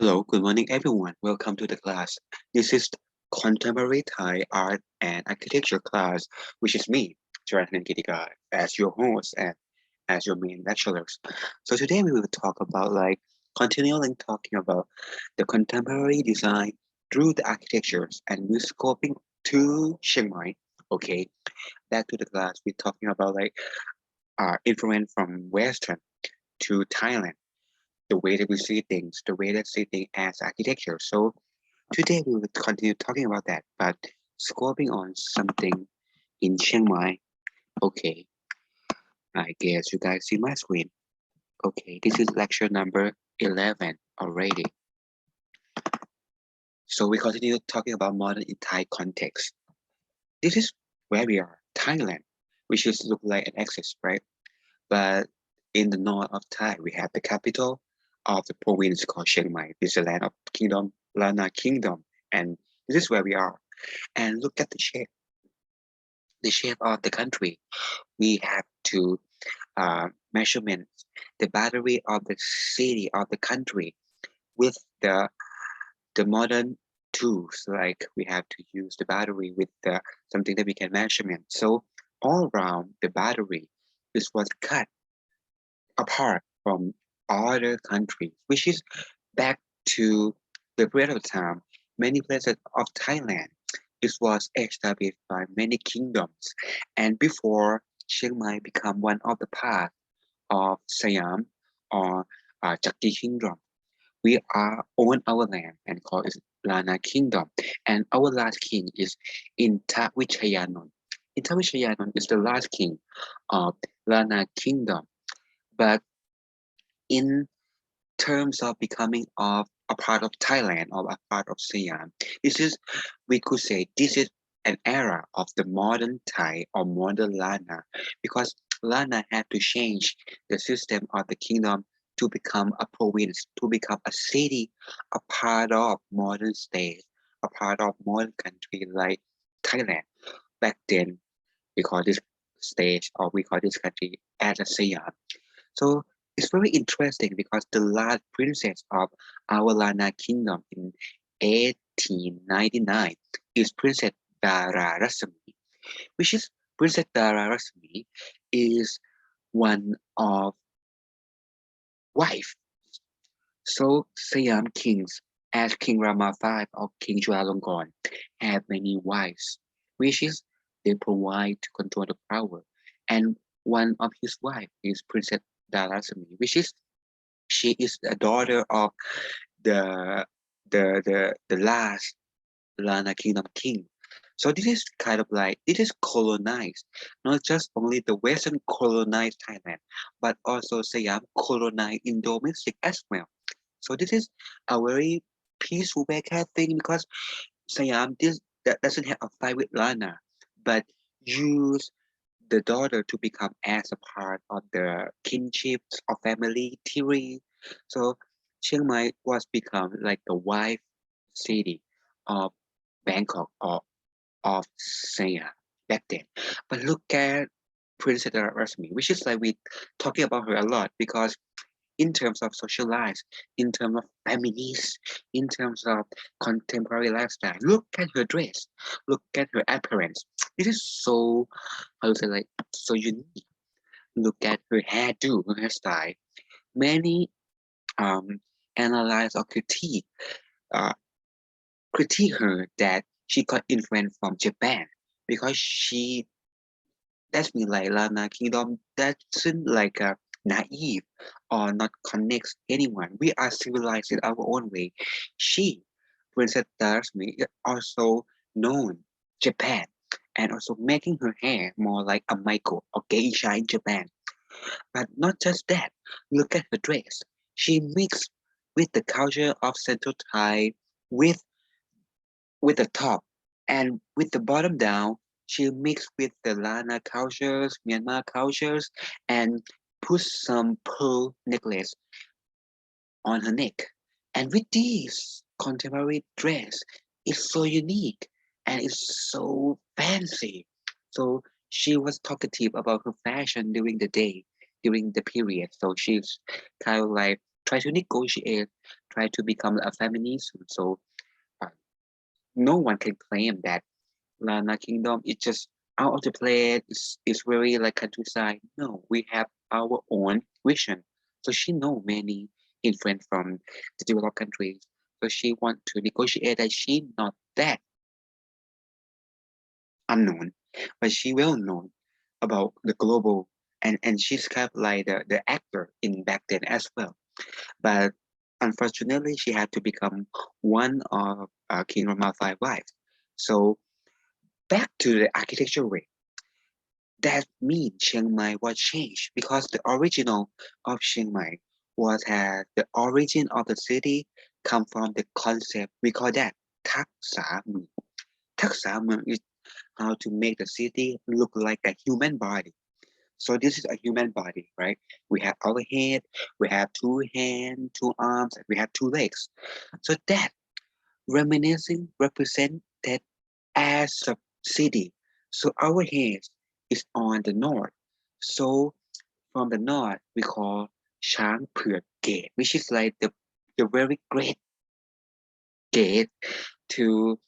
Hello, good morning everyone. Welcome to the class. This is Contemporary Thai Art and Architecture class, which is me, Chiranthanin Kitika, as your host and as your main lecturers. So today we will talk about continuing talking about the contemporary design through the architectures and we're scoping to Chiang Mai. Okay, back to the class. We're talking about influence from Western to Thailand, the way that we see things, the way that see things as architecture. So today we will continue talking about that, but scoping on something in Chiang Mai. Okay, I guess you guys see my screen. Okay, this is lecture number 11 already. So we continue talking about modern in Thai context. This is where we are, Thailand, which is look like an axis, right? But in the north of Thai, we have the capital of the province called Chiang Mai. This is the land of kingdom, Lana Kingdom, and this is where we are. And look at the shape of the country. We have to measurement the boundary of the city of the country with the modern tools. Like we have to use the battery with the something that we can measurement. So all around the battery, this was cut apart from other countries, which is back to the period of time. Many places of Thailand, this was established by many kingdoms, and before Chiang Mai become one of the part of Siam or Chakti Kingdom, we are own our land and call it Lana Kingdom, and our last king is Intavichayanon. Intavichayanon is the last king of Lana Kingdom, but in terms of becoming of a part of Thailand or a part of Siam. This is, we could say, this is an era of the modern Thai or modern Lana, because Lana had to change the system of the kingdom to become a province, to become a city, a part of modern state, a part of modern country like Thailand. Back then, we call this stage or we call this country as a Siam. So it's very interesting because the last princess of our Lana kingdom in 1899 is Princess Dara Rasmi, which is Princess Dara Rasmi is one of wife. So Siam kings, as King Rama V or King Chulalongkorn, have many wives, which is they provide to control the power. And one of his wife is Princess Dalasami, which is she is a daughter of the the last Lana Kingdom king. So this is kind of like it is colonized, not just only the Western colonized Thailand, but also Siam colonized Indo-Pacific as well. So this is a very peaceful backyard thing because Siam this that doesn't have a fight with Lana, but use the daughter to become as a part of the kinship or family theory. So Chiang Mai was become like the wife city of Bangkok or of Siam back then. But look at Princess Rasmi, which is like we talking about her a lot because in terms of social life, in terms of feminist, in terms of contemporary lifestyle. Look at her dress, look at her appearance. It is so, how to say, like so unique. Look at her hairdo, her hairstyle. Many um analyze or uh, critique her that she got influence from Japan because she that's mean like Lana Kingdom doesn't like naive or not connects anyone. We are civilized in our own way. She, Princess Darasmi, is also known Japan and also making her hair more like a Maiko or geisha in Japan. But not just that, look at her dress. She mixed with the culture of Central Thai with the top and with the bottom down she mixed with the Lana cultures, Myanmar cultures, and put some pearl necklace on her neck. And with this contemporary dress, it's so unique and it's so fancy. So she was talkative about her fashion during the day, during the period. So she's kind of like try to negotiate, try to become a feminist. So uh, no one can claim that Lana Kingdom is just out of the place. It's very like countryside. No, we have our own vision. So she know many influence from the developed countries. So she want to negotiate that she not that unknown, but she well known about the global, and she's kind of like the actor in back then as well. But unfortunately, she had to become one of King Rama five wives. So back to the architecture way. That means Chiang Mai was changed because the original of Chiang Mai was the origin of the city come from the concept we call that Thak Sa Mung. Thak Sa Mung is how to make the city look like a human body. So this is a human body, right? We have our head, we have two hands, two arms, and we have two legs. So that reminiscing represent that as a city. So our head is on the north. So from the north, we call Chang Pheur Gate, which is like the very great gate to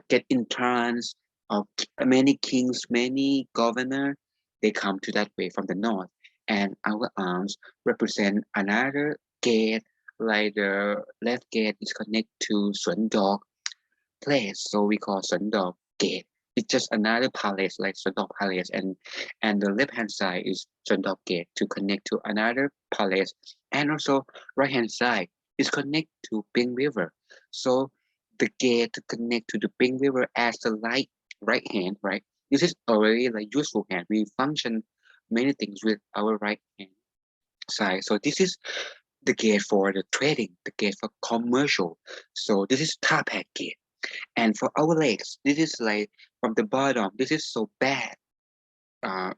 get entrance of many kings, many governor. They come to that way from the north, and our arms represent another gate. Like the left gate is connected to Suan Dog place, so we call Suan Dog Gate. It's just another palace like Suan Dog Palace, and the left hand side is Suan Dog Gate to connect to another palace, and also right hand side is connect to Ping River. So the gate to connect to the Ping River as the right hand, right? This is already like useful hand. We function many things with our right hand side. So this is the gate for the trading, the gate for commercial. So this is Tapak Gate. And for our legs, this is like from the bottom, this is so bad uh,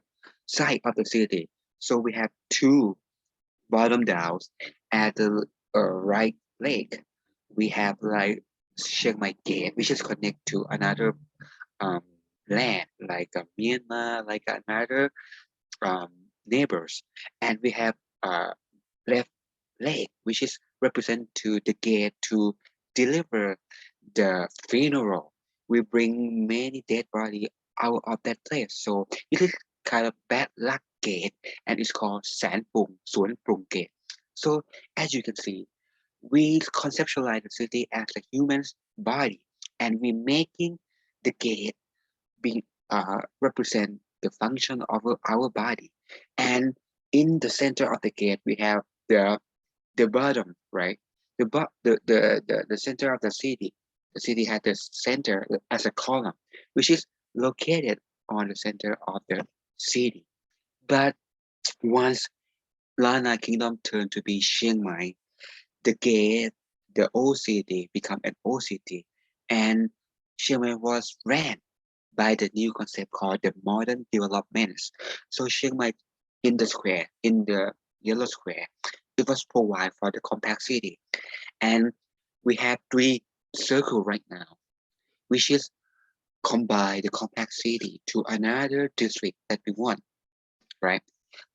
side of the city. So we have two bottom downs at the right leg. We have like Chiang Mai Gate, which is connect to another um, land like Myanmar, like another um, neighbors, and we have left leg, which is represent to the gate to deliver the funeral. We bring many dead body out of that place, so it is kind of bad luck gate, and it's called San Pung Suan Prung Gate. So as you can see, we conceptualize the city as a human's body, and we making the gate be represent the function of our body. And in the center of the gate, we have the bottom, right? The center of the city. The city had the center as a column, which is located on the center of the city. But once Lana Kingdom turned to be Chiang Mai, the gate, the old city become an old city, and Chiang Mai was ran by the new concept called the modern developments. So Chiang Mai in the square, in the yellow square, it was provided for the compact city. And we have three circles right now, which is combine the compact city to another district that we want, right?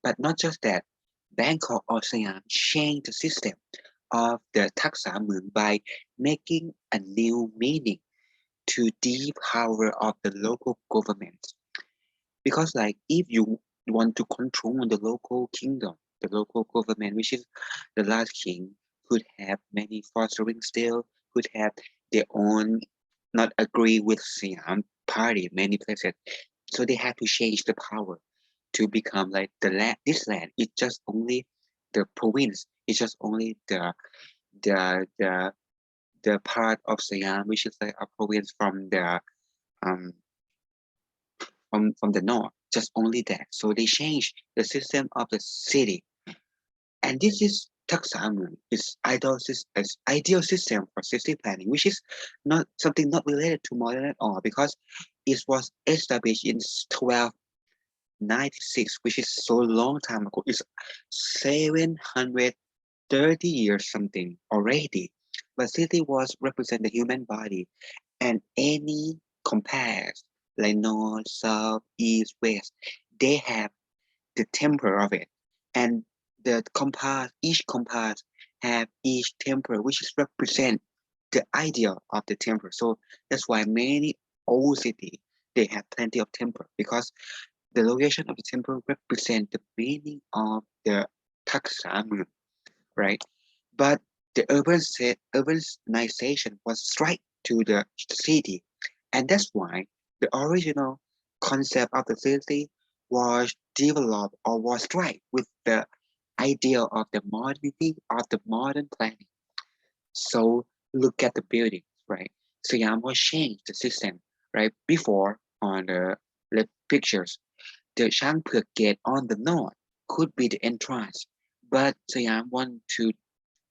But not just that, Bangkok or Siam changed the system of the Taksa Moon by making a new meaning to the power of the local government. Because like if you want to control the local kingdom, the local government, which is the last king, could have many fostering still, could have their own not agree with Siam party many places. So they had to change the power to become like the land. This land is just only the province. It's just only the the the part of Siam which is like a province from the um from the north. Just only that. So they changed the system of the city, and this is Taksamun is ideal system for city planning, which is not something not related to modern at all because it was established in 1296, which is so long time ago. It's 730 years something already. But city was represent the human body, and any compass like north, south, east, west, they have the temper of it, and the compass, each compass have each temple which is represent the idea of the temple. So that's why many old city they have plenty of temple because the location of the temple represent the meaning of the taksamun, right? But the urbanization was straight to the city, and that's why the original concept of the city was developed or was right with the idea of the modernity of the modern planning. So look at the buildings, right? Siam was changed the system, right? Before on the pictures, the Changpuk Gate on the north could be the entrance, but Siam want to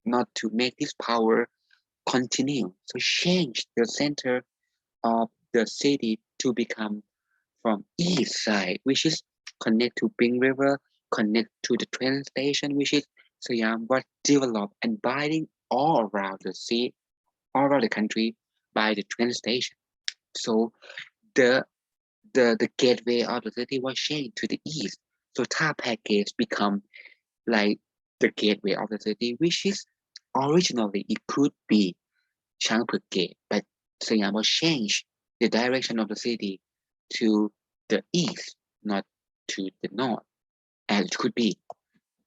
not to make this power continue, so change the center of the city to become from east side, which is connect to Ping River, connect to the train station, which is Siam was developed and binding all around the sea, all around the country by the train station. So the the gateway of the city was changed to the east. So Thapek gates become like the gateway of the city, which is originally it could be Changpuk Gate, but Siam was changed the direction of the city to the east, not to the north, as it could be.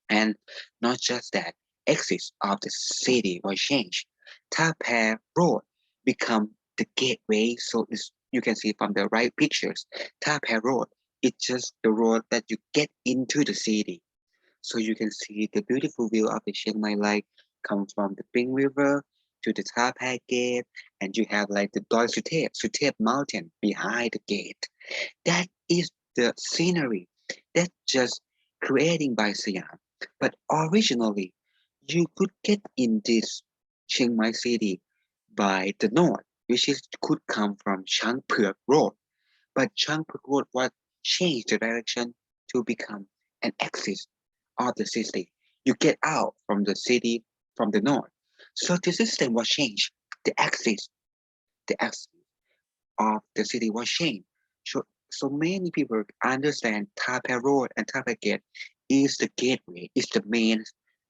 And not just that, exits of the city was changed. Tape Road become the gateway, so it's, you can see from the right pictures, Tape Road, it's just the road that you get into the city. So you can see the beautiful view of the Chiang Mai Lake comes from the Ping River to the Thar Pai Gate, and you have like the Doi Suthep Mountain behind the gate. That is the scenery that just creating by Siam. But originally, you could get in this Chiang Mai city by the north, which is could come from Changpuk Road. But Changpuk Road was changed the direction to become an axis of the city. You get out from the city from the north. So the system was changed. The axis of the city was changed. So many people understand Taipei Road and Taipei Gate is the gateway, is the main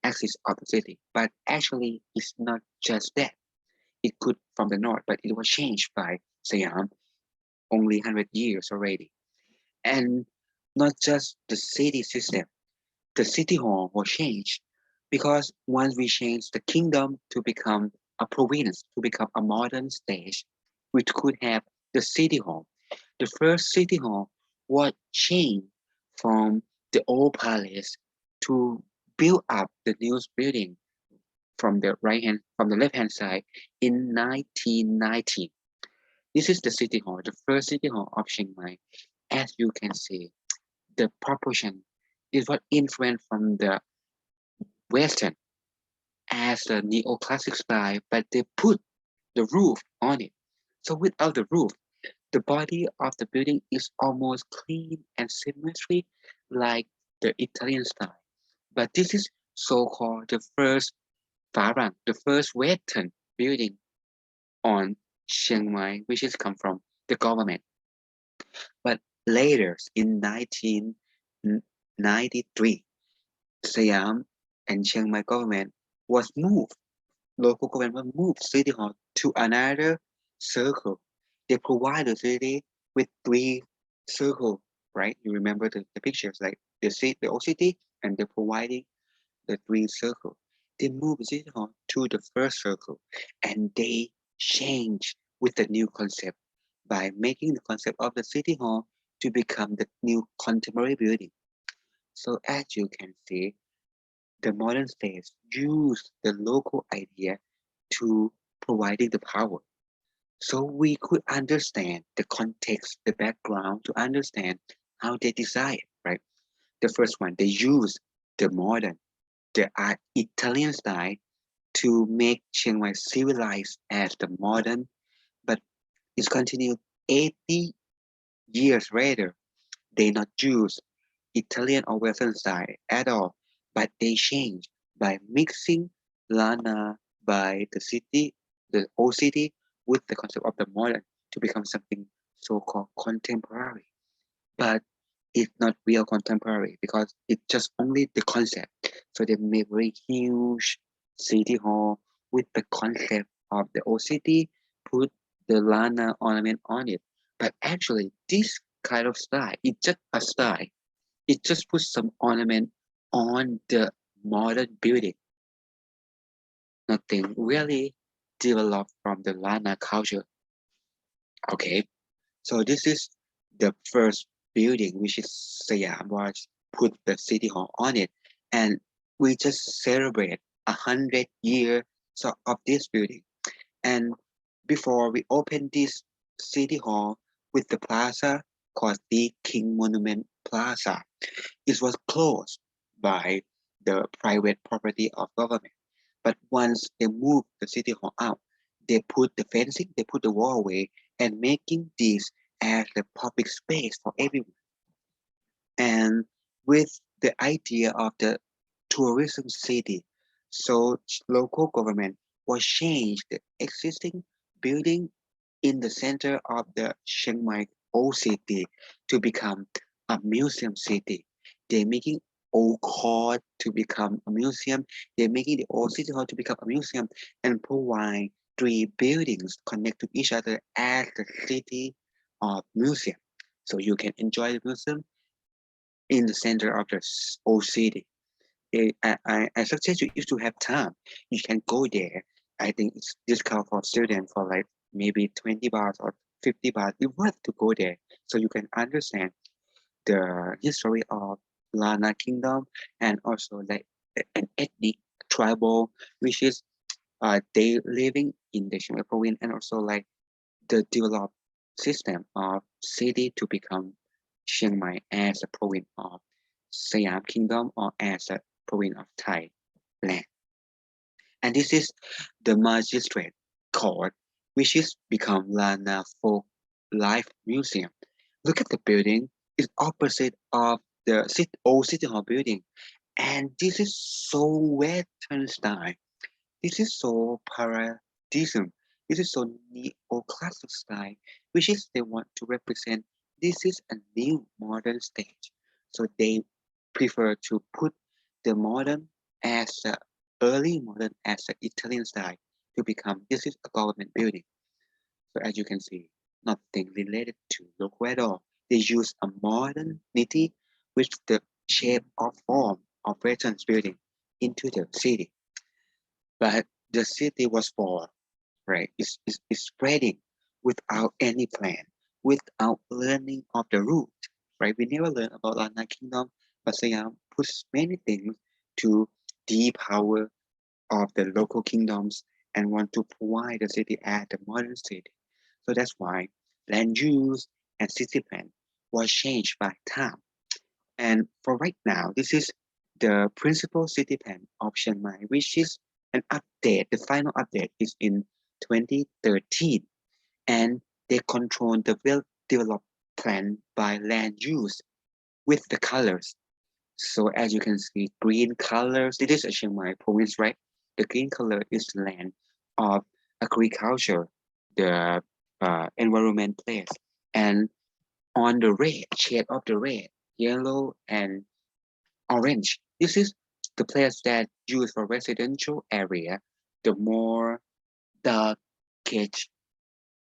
axis of the city. But actually, it's not just that. It could from the north, but it was changed by Siam only 100 years already. And not just the city system, the city hall was changed because once we changed the kingdom to become a province, to become a modern stage, we could have the city hall. The first city hall was changed from the old palace to build up the new building from the left hand side in 1990. This is the city hall, the first city hall of Chiang Mai. As you can see, the proportion is what influenced from the Western as a neoclassic style, but they put the roof on it. So without the roof, the body of the building is almost clean and symmetry like the Italian style. But this is so-called the first Farang, the first Western building on Chiang Mai, which is come from the government. But later, in 1993, Siam and Chiang Mai government was moved, local government moved City Hall to another circle. They provide the city with three circles, right? You remember the pictures, like the old city, and they're providing the three circles. They moved City Hall to the first circle, and they change with the new concept by making the concept of the City Hall to become the new contemporary building. So as you can see, the modern states use the local idea to providing the power. So we could understand the context, the background to understand how they design, right? The first one, they use the modern, the art Italian style to make Chiang Mai civilized as the modern, but it's continued 80 years later. They not use Italian or Western style at all, but they change by mixing Lana by the city, the old city, with the concept of the modern to become something so-called contemporary. But it's not real contemporary because it's just only the concept. So they make very huge City Hall with the concept of the old city, put the Lana ornament on it. But actually, this kind of style, it's just a style. It just puts some ornament on the modern building. Nothing really developed from the Lana culture. Okay, so this is the first building, which is Siam, was put the city hall on it, and we just celebrate 100 years of this building. And before we opened this city hall with the plaza called the King Monument Plaza, it was closed by the private property of government. But once they moved the city hall out, they put the fencing, they put the wallway, and making this as a public space for everyone. And with the idea of the tourism city, so local government was change the existing building in the center of the Chiang Mai old city to become a museum city. They're making old court to become a museum. They're making the old city hall to become a museum and provide three buildings connect to each other as the city of museum. So you can enjoy the museum in the center of the old city. I suggest you if you have time, you can go there. I think it's discount for students for like maybe 20 baht or 50 baht. It's worth to go there so you can understand the history of Lana Kingdom and also like an ethnic tribal, which is they living in the Chiang Mai province and also like the developed system of city to become Chiang Mai as a province of Siam Kingdom or as a province of Thailand. And this is the magistrate court, which is become Lana Folk Life Museum. Look at the building; it's opposite of the old city hall building, and this is so Western style. This is so paradism. This is so neoclassic style, which is they want to represent this is a new modern stage. So they prefer to put the modern as a early modern as an Italian style to become this is a government building. So as you can see, nothing related to local at all. They use a modernity with the shape or form of Breton's building into the city. But the city was born, right? It's spreading without any plan, without learning of the root, right? We never learn about Lana Kingdom, but Siam puts many things to the power of the local kingdoms and want to provide the city as the modern city. So that's why land use and city plan was changed by time. And for right now, this is the principal city plan of Chiang Mai, which is an update. The final update is in 2013, and they control the well-developed plan by land use with the colors. So as you can see, green colors. This is a Chiang Mai province, right? The green color is land of agriculture, the environment place, and on the red shade of the red, yellow and orange. This is the place that used for residential area. The more dark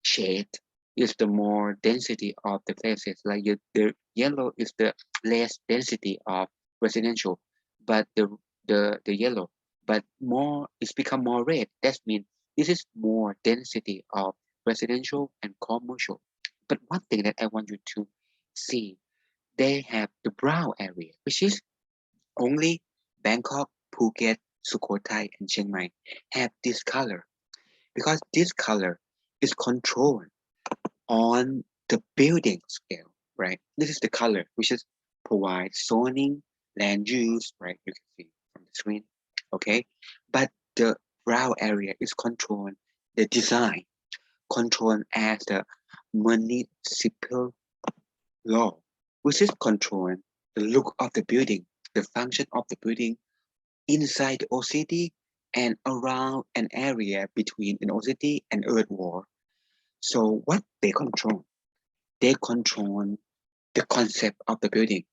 shade is the more density of the places. Like the yellow is the less density of residential, but the yellow, but more it's become more red. That means this is more density of residential and commercial. But one thing that I want you to see, they have the brown area, which is only Bangkok, Phuket, Sukhothai, and Chiang Mai have this color because this color is controlled on the building scale, right? This is the color which is provide zoning, land use, right? You can see from the screen, okay? But the brown area is controlled the design, controlled as the municipal law, which is controlling the look of the building, the function of the building inside the old city and around an area between an old city and earth wall. So what they control? They control the concept of the building.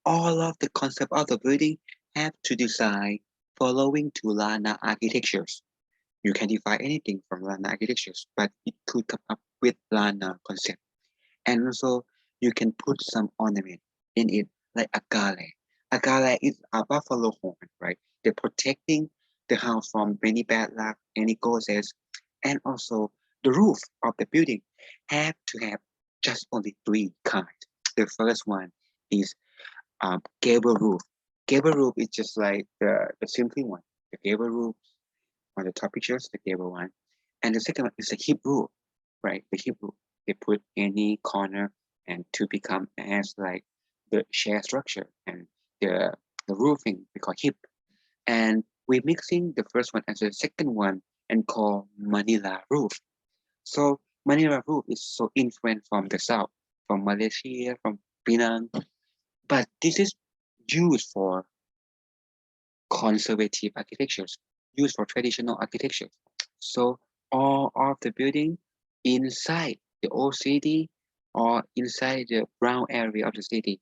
All of the concept of the building have to design following to Lana architectures. You can define anything from Lana architectures, but it could come up with Lana concept. And also, you can put some ornament in it, like a gale. A gale is a buffalo horn, right? They're protecting the house from many bad luck, any ghosts, and also the roof of the building have to have just only three kinds. The first one is gable roof. Gable roof is just like the simple one. The gable roof on the top pictures, the gable one. And the second one is the hip roof, right? The hip roof. They put any corner and to become as like the share structure and the roofing we call hip. And we're mixing the first one and the second one and call Manila roof. So Manila roof is so influenced from the south, from Malaysia, from Penang, but this is used for conservative architectures, used for traditional architecture. So all of the building inside the old city or inside the brown area of the city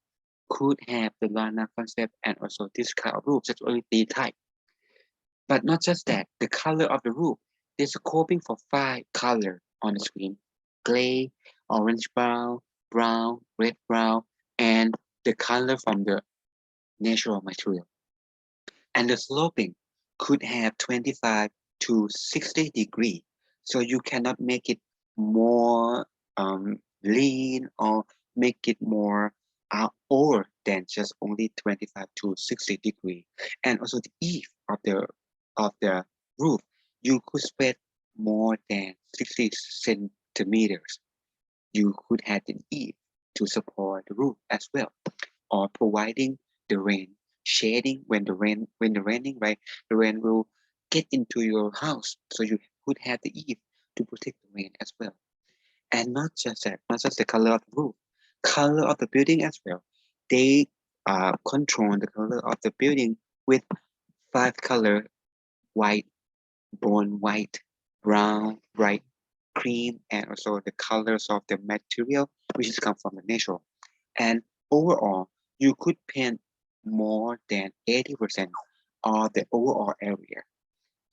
could have the Lana concept and also this kind of roof. That's only the type. But not just that, the color of the roof. There's a coping for 5 colors on the screen: gray, orange brown, brown, red brown, and the color from the natural material. And the sloping could have 25 to 60 degrees. So you cannot make it more lean or make it more over than just only 25 to 60 degrees. And also the eave of the roof, you could spread more than 60 centimeters. You could have an eave to support the roof as well, or providing the rain shading when the raining, right? The rain will get into your house, so you could have the eave to protect the rain as well. And not just that, not just the color of the roof, color of the building as well. They control the color of the building with 5 color: white, bone white, brown, bright cream, and also the colors of the material which is come from the natural. And overall, you could paint more than 80% of the overall area.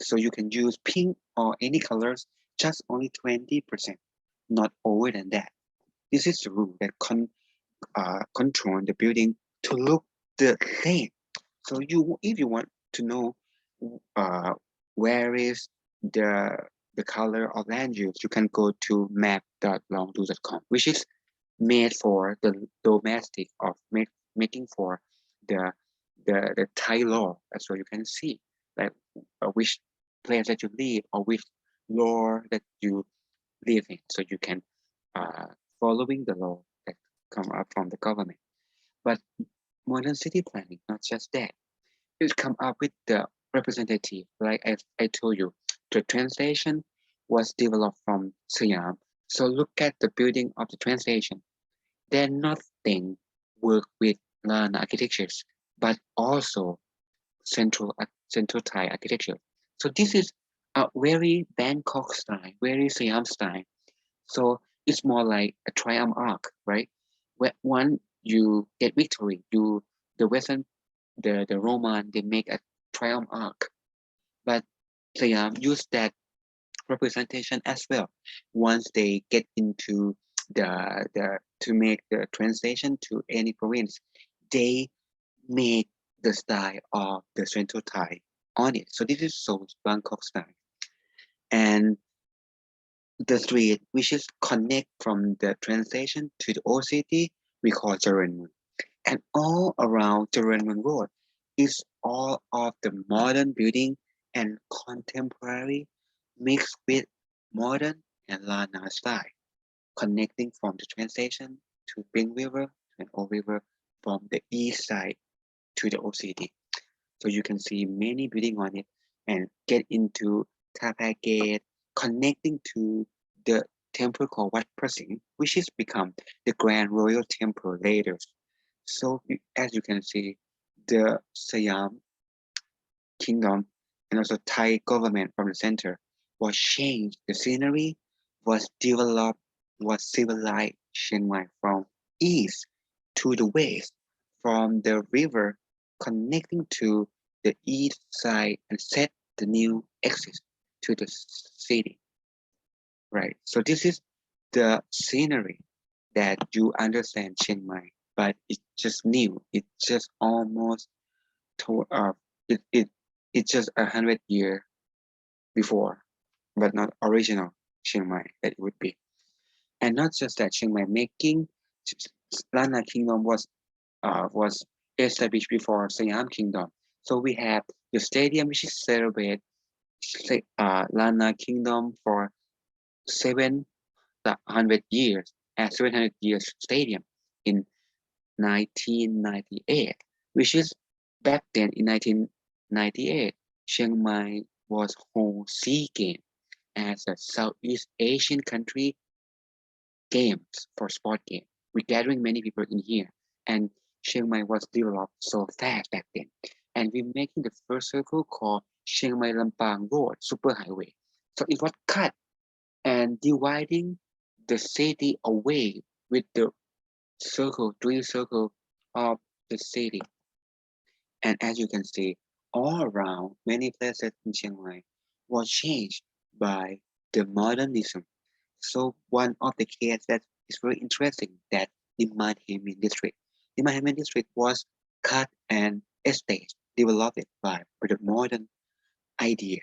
So you can use pink or any colors, just only 20%, not over than that. This is the rule that control the building to look the same. So if you want to know uh, where is the color of land use, you can go to map.longdo.com, which is made for the domestic of making for the Thai law. So you can see like which place that you live or which law that you live in. So you can uh, following the law that come up from the government. But modern city planning, not just that, it come up with the representative. Like I told you, the translation was developed from Siam. So look at the building of the translation. Then nothing work with Lana architectures, but also central Thai architecture. So this is a very Bangkok style, very Siam style. So it's more like a triumph arc, right? Where one you get victory, the Western, the Roman, they make a triumph arc, but Siam use that representation as well. Once they get into the to make the translation to any province, they make the style of the Central Thai on it. So this is so Bangkok style. And the street which is connect from the translation to the old city, we call Chiranthanin. And all around Chiranthanin Road is all of the modern building and contemporary mixed with modern and Lana style, connecting from the translation to Pink River and Old River from the east side to the old city. So you can see many building on it and get into Thapa Gate, connecting to the temple called Wat Prasing, which has become the Grand Royal Temple later. So as you can see, the Siam Kingdom and also Thai government from the center was changed. The scenery was developed, was civilized Chiang Mai from east to the west, from the river connecting to the east side and set the new exit to the city, right? So this is the scenery that you understand Chiang Mai, but it's just new. It's just almost to it it it's just 100 years before, but not original Chiang Mai that it would be. And not just that, Chiang Mai making Lana Kingdom was established before Siam Kingdom. So we have the stadium which is celebrate Lana Kingdom for 700 years at 700 years stadium in 1998, which is back then in 1998, Chiang Mai was whole SEA Game as a Southeast Asian country games for sport game. We're gathering many people in here, and Chiang Mai was developed so fast back then. And we're making the first circle called Chiang Mai Lampang Road Superhighway. So it was cut and dividing the city away with the three circle of the city. And as you can see, all around many places in Chiang Mai was changed by the modernism. So one of the cases that is very interesting that the Manhemin district. The Manhemin district was cut and estate developed by the modern idea.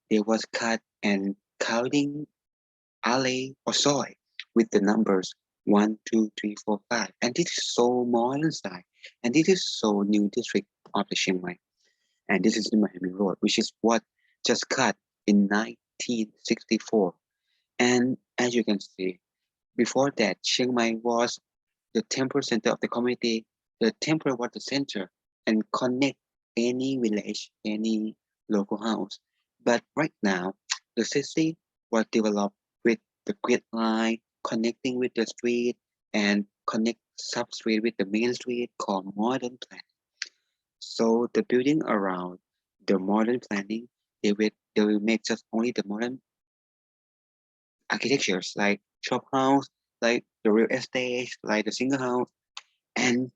It was cut and counting alley or soil with the numbers 1, 2, 3, 4, 5. And this is so modern style. And this is so new district of the Chiang Mai. And this is the Miami Road, which is what just cut in 1964. And as you can see, before that, Chiang Mai was the temple center of the community. The temple was the center and connect any village, any local house. But right now, the city was developed with the grid line connecting with the street and connect sub street with the main street called modern planning. So the building around the modern planning, they will make just only the modern architectures like shop house, like the real estate, like the single house, and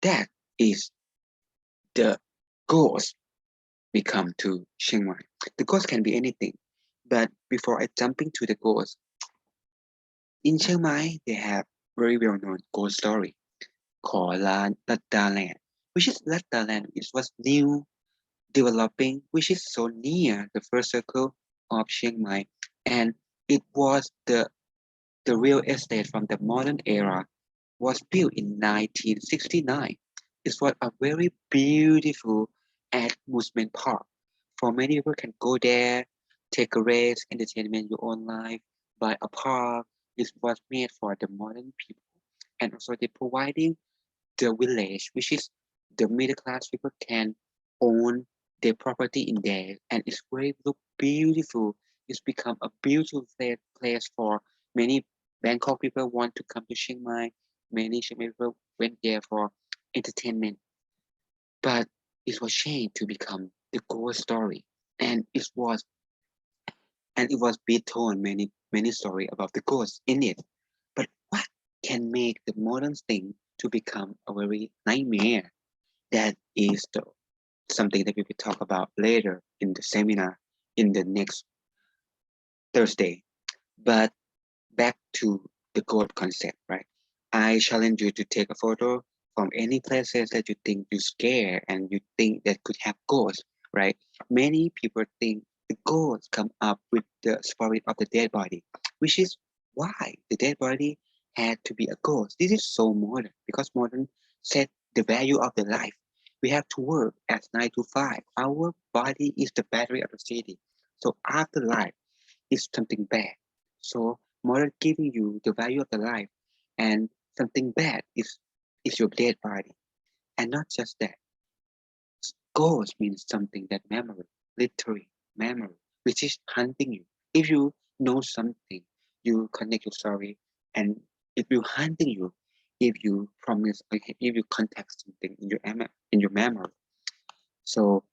that is the goals we come to Chiang Mai. The goals can be anything, but before I jump into the goals, in Chiang Mai they have very well known ghost story called Latta Land, which is Latta Land. It was new developing, which is so near the first circle of Chiang Mai, and it was the real estate from the modern era was built in 1969. It was a very beautiful amusement park. For many people can go there, take a rest, entertainment your own life, buy a park. It was made for the modern people. And also they providing the village, which is the middle class people can own their property in there, and it's very look beautiful. It's become a beautiful place for many Bangkok people want to come to Chiang Mai. Many Chiang Mai people went there for entertainment, but it was changed to become the ghost story, and it was be told many story about the ghosts in it. But what can make the modern thing to become a very nightmare? That is something that we will talk about later in the seminar in the next Thursday. But back to the gold concept, right? I challenge you to take a photo from any places that you think you scare and you think that could have ghosts, right? Many people think the ghosts come up with the spirit of the dead body, which is why the dead body had to be a ghost. This is so modern because modern set the value of the life. We have to work as 9 to 5. Our body is the battery of the city. So after life is something bad. So modern giving you the value of the life, and something bad is your dead body. And not just that, ghost means something that memory, literally memory, which is hunting you. If you know something, you connect your story, and it will hunting you if you promise, if you contact something in your memory. So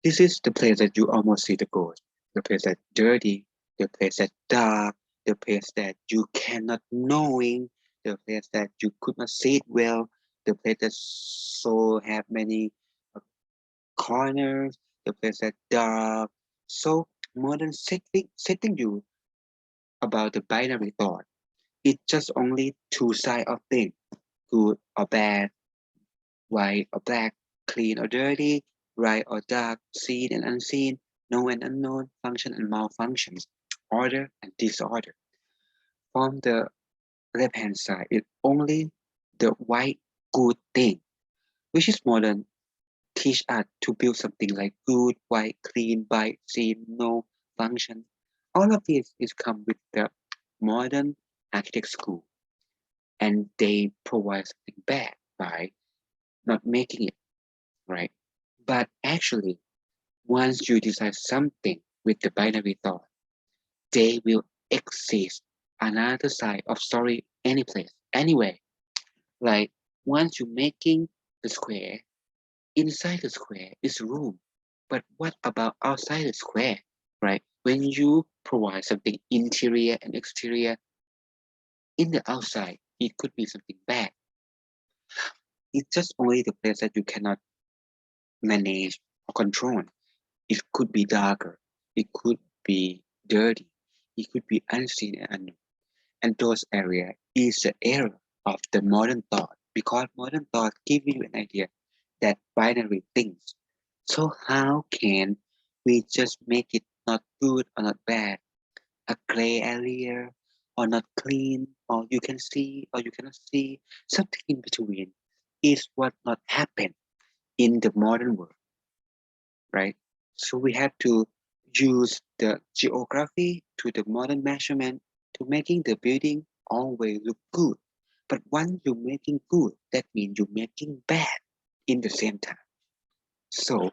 this is the place that you almost see the ghost, the place that dirty, the place that dark, the place that you cannot knowing, the place that you could not see it well, the place that so have many corners, the place that's dark. So modern setting you about the binary thought. It's just only two sides of things, good or bad, white or black, clean or dirty, right or dark, seen and unseen, known and unknown, function and malfunctions, order and disorder. From the left-hand side, it's only the white good thing, which is modern teach us to build something like good, white, clean, bright, seen, no function. All of this is come with the modern architect school, and they provide something bad by not making it right. But actually, once you decide something with the binary thought, they will exist another side of story any place, anywhere. Like once you're making the square, inside the square is room. But what about outside the square, right? When you provide something interior and exterior in the outside, it could be something bad. It's just only the place that you cannot manage or control. It could be darker, it could be dirty, it could be unseen and unknown. And those areas is the error of the modern thought, because modern thought give you an idea that binary things. So how can we just make it not good or not bad, a gray area or not clean, or you can see or you cannot see, something in between is what not happen in the modern world, right? So we have to use the geography to the modern measurement to making the building always look good. But once you're making good, that means you're making bad in the same time. So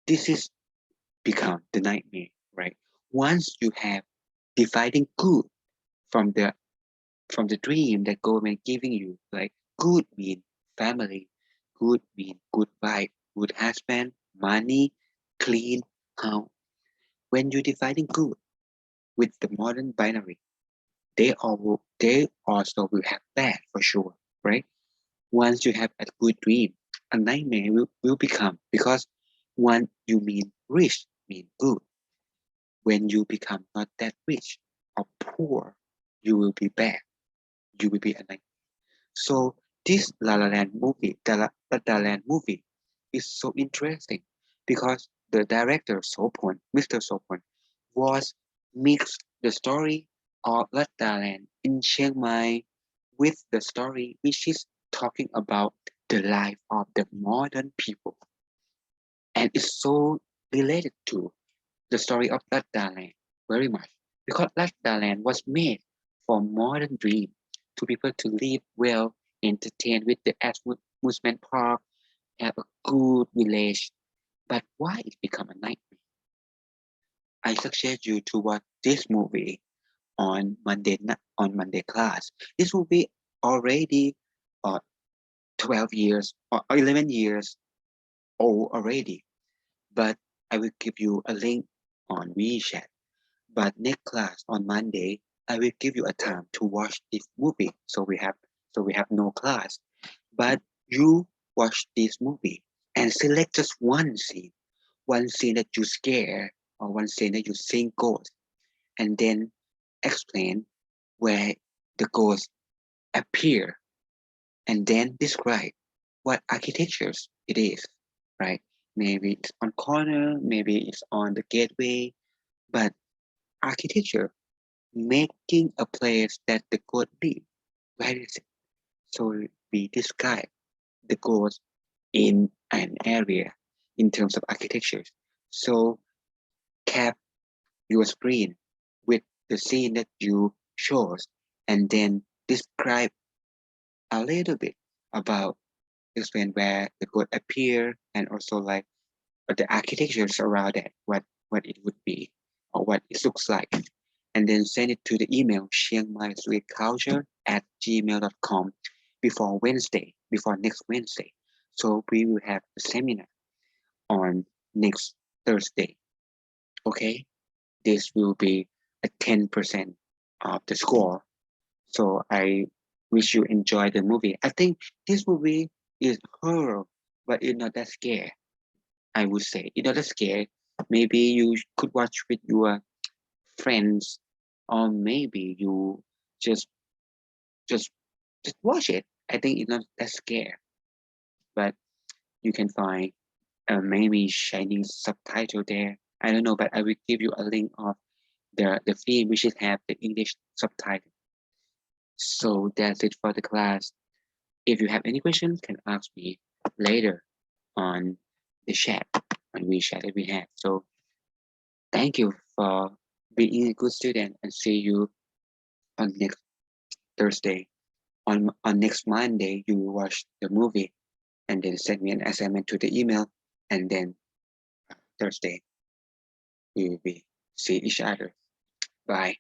this is become the nightmare, right? Once you have dividing good from the dream that government giving you, like good mean family, good mean good wife, good husband, money, clean house. When you're dividing good with the modern binary, they also will have bad for sure, right? Once you have a good dream, a nightmare will become, because when you mean rich mean good. When you become not that rich or poor, you will be bad. You will be a nightmare. So this La La Land movie, the La La Land movie, is so interesting because the director Sopon, Mr. Sopon, was mixed the story of La La Land in Chiang Mai with the story which is talking about the life of the modern people, and it's so related to the story of La La Land very much, because La La Land was made for modern dream, to people to live well, entertain with the amusement park, have a good village. But why it become a nightmare? I suggest you to watch this movie on Monday class. This movie already uh, 12 years or 11 years old already, but I will give you a link on WeChat. But next class on Monday, I will give you a time to watch this movie. So we have no class. But you watch this movie and select just one scene that you scare, or one scene that you think ghost, and then explain where the ghost appear, and then describe what architectures it is, right? Maybe it's on corner, maybe it's on the gateway, but architecture making a place that the god live. Where is it? So we describe the gods in an area in terms of architecture. So cap your screen with the scene that you chose, and then describe a little bit about, explain where the god appear, and also like the architectures around it, what it would be or what it looks like, and then send it to the email chiangmaisweetculture@gmail.com before next Wednesday. So we will have a seminar on next Thursday. Okay, this will be a 10% of the score. So I wish you enjoy the movie. I think this movie is horror, but it's not that scary. I would say, in order scare, maybe you could watch with your friends, or maybe you just just just watch it. I think it's not that scary, but you can find maybe Chinese subtitle there. I don't know, but I will give you a link of the film which have the English subtitle. So that's it for the class. If you have any questions, can ask me later on the chat, on WeChat that we have. So thank you for being a good student, and see you on next Thursday. On next Monday, you will watch the movie and then send me an assignment to the email, and then Thursday we will see each other. Bye.